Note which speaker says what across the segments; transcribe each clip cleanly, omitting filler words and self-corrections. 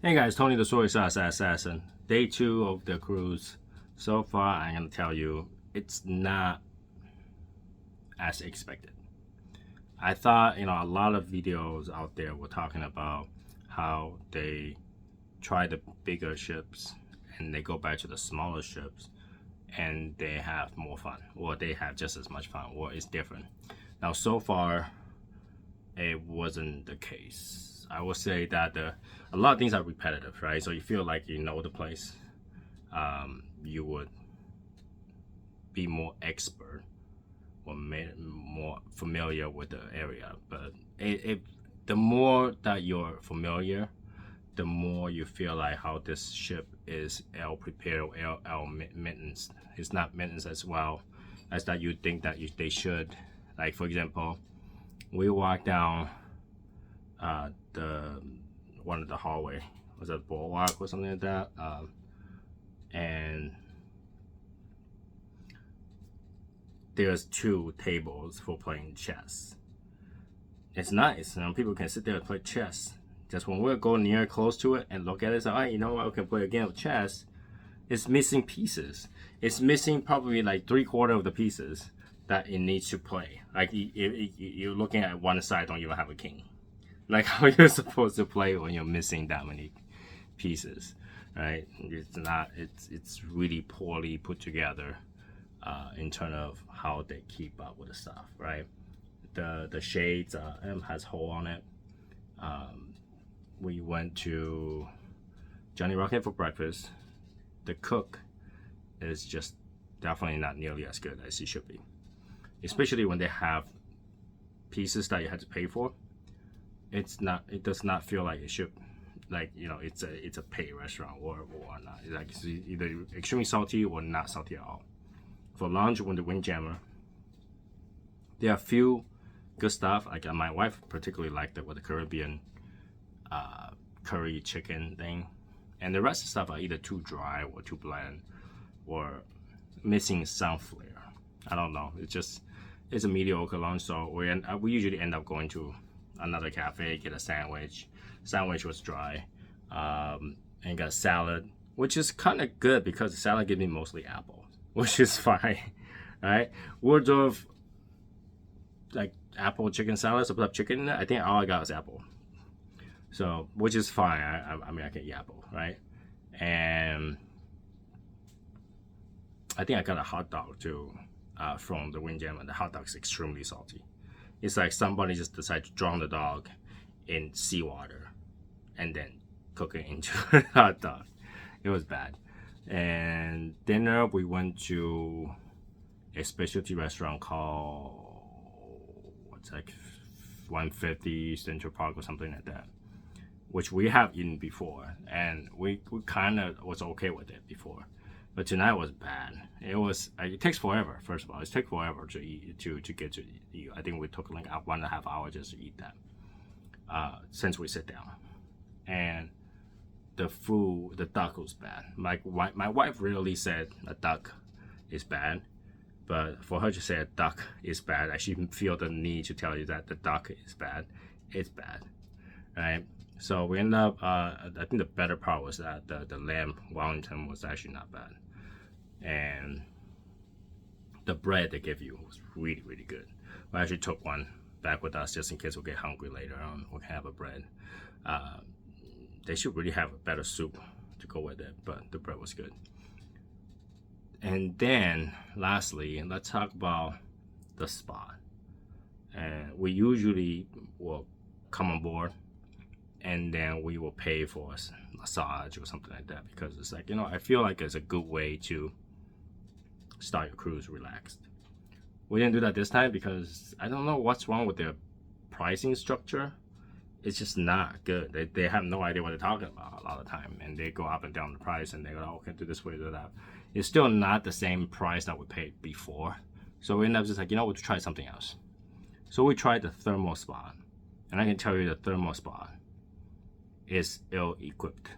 Speaker 1: Hey guys, Tony the SoySauceAssassin. Day 2 of the cruise. So far, I'm gonna tell you, it's not as expected. I thought, a lot of videos out there were talking about how they try the bigger ships and they go back to the smaller ships and they have more fun, or they have just as much fun, or it's different. Now, so far, it wasn't the case. I would say that a lot of things are repetitive, right? So you feel like you know the place. You would be more expert or more familiar with the area. But the more that you're familiar, the more you feel like how this ship is ill prepared or ill maintenance. It's not maintenance as well as that you think that they should. Like, for example, we walked down one of the hallway, was it boardwalk or something like that, and there's 2 tables for playing chess. It's nice, people can sit there and play chess. Just when we go near close to it and look at it, it's like, all right, you know what, we can play a game of chess. It's missing pieces. It's missing probably like 3/4 of the pieces that it needs to play. Like, you're looking at one side, don't even have a king. Like, how you're supposed to play when you're missing that many pieces, right? It's really poorly put together in terms of how they keep up with the stuff, right? The shades has hole on it. We went to Johnny Rocket for breakfast. The cook is just definitely not nearly as good as he should be, especially when they have pieces that you had to pay for. It does not feel like it should, like, it's a pay restaurant or not. It's either extremely salty or not salty at all. For lunch, when the Windjammer, there are a few good stuff. Like, my wife particularly liked it with the Caribbean curry chicken thing, and the rest of the stuff are either too dry or too bland or missing some flair. I don't know. It's a mediocre lunch. So we usually end up going to another cafe, get a sandwich. Sandwich was dry, and got salad, which is kind of good because the salad gives me mostly apple, which is fine, right? Words of like apple chicken salad, so put up chicken in it. I think all I got was apple, so which is fine. I mean, I can eat apple, right? And I think I got a hot dog too from the Windjammer. The hot dog is extremely salty. It's like somebody just decided to drown the dog in seawater and then cook it into a hot dog. It was bad. And dinner, we went to a specialty restaurant called, what's like 150 Central Park or something like that, which we have eaten before, and we kind of was okay with it before. But tonight was bad. It takes forever. First of all, it takes forever to eat to get to eat. I think we took like 1.5 hours just to eat that. Since we sit down, and the food, the duck was bad. My wife really said a duck is bad, but for her to say a duck is bad, I should feel the need to tell you that the duck is bad. It's bad, right? So we end up. I think the better part was that the lamb Wellington was actually not bad, and the bread they give you was really, really good. We actually took one back with us just in case we get hungry later on. We can have a bread. They should really have a better soup to go with it, but the bread was good. And then, lastly, let's talk about the spa. And we usually will come on board, and then we will pay for a massage or something like that, because it's like, I feel like it's a good way to start your cruise relaxed. We didn't do that this time because I don't know what's wrong with their pricing structure. It's just not good. They have no idea what they're talking about a lot of the time, and they go up and down the price, and they go, okay, do this way, do that. It's still not the same price that we paid before. So we end up just like, we'll try something else. So we tried the thermo spa, and I can tell you the thermo spa is ill-equipped.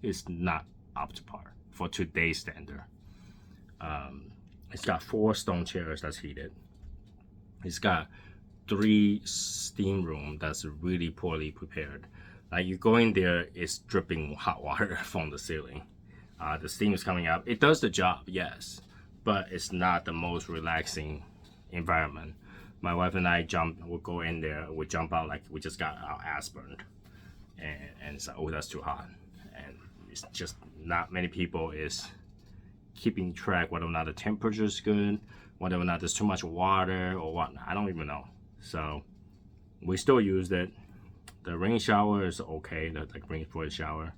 Speaker 1: It's not up to par for today's standard. It's got 4 stone chairs that's heated. It's got 3 steam room that's really poorly prepared. Like you go in there, it's dripping hot water from the ceiling. The steam is coming up. It does the job, yes, but it's not the most relaxing environment. My wife and I we'll go in there, we jump out like we just got our ass burned. And it's like, oh, that's too hot. And it's just not many people is keeping track whether or not the temperature is good, whether or not there's too much water or whatnot. I don't even know. So we still used it. The rain shower is okay, the like rain for the shower.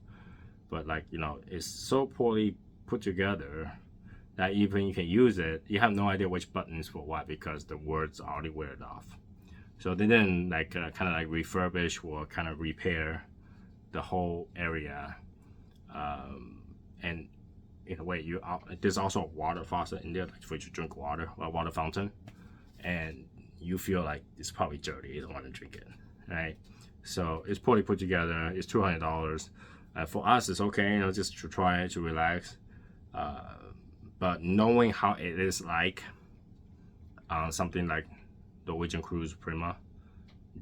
Speaker 1: But like, you know, it's so poorly put together that even you can use it, you have no idea which button is for what because the words already wear it off. So they didn't like kind of like refurbish or kind of repair the whole area. And in a way, there's also a water faucet in there, like for you to drink water, a water fountain, and you feel like it's probably dirty. You don't want to drink it, right? So it's poorly put together. It's $200. For us, it's okay, you know, just to try it, to relax. But knowing how it is like on something like Norwegian Cruise Prima,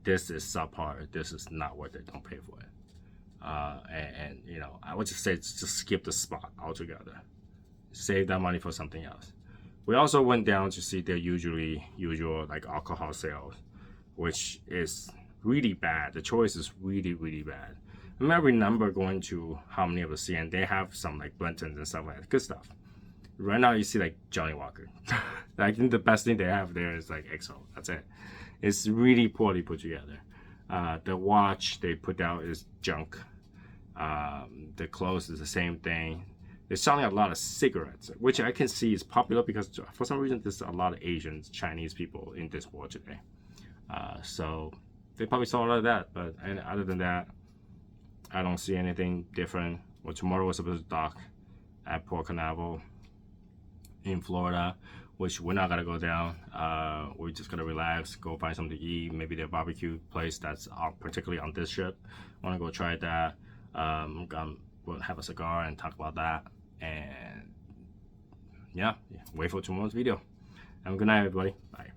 Speaker 1: this is subpar. This is not worth it. Don't pay for it. And you know, I would just say just skip the spot altogether. Save that money for something else. We also went down to see their usual like alcohol sales, which is really bad. The choice is really bad. I remember going to Harmony of the Sea, and they have some like Blentons and stuff like that. Good stuff. Right now you see like Johnny Walker. I think the best thing they have there is like XO. That's it. It's really poorly put together. The watch they put out is junk. The clothes is the same thing. They're selling a lot of cigarettes, which I can see is popular because for some reason there's a lot of Asians, Chinese people in this world today. So they probably saw a lot of that, but other than that, I don't see anything different. Well, tomorrow we're supposed to dock at Port Canaveral in Florida, which we're not gonna go down. We're just gonna relax, go find something to eat, maybe their barbecue place that's particularly on this ship. Wanna go try that. We'll have a cigar and talk about that. And yeah, wait for tomorrow's video. Have a good night, everybody. Bye.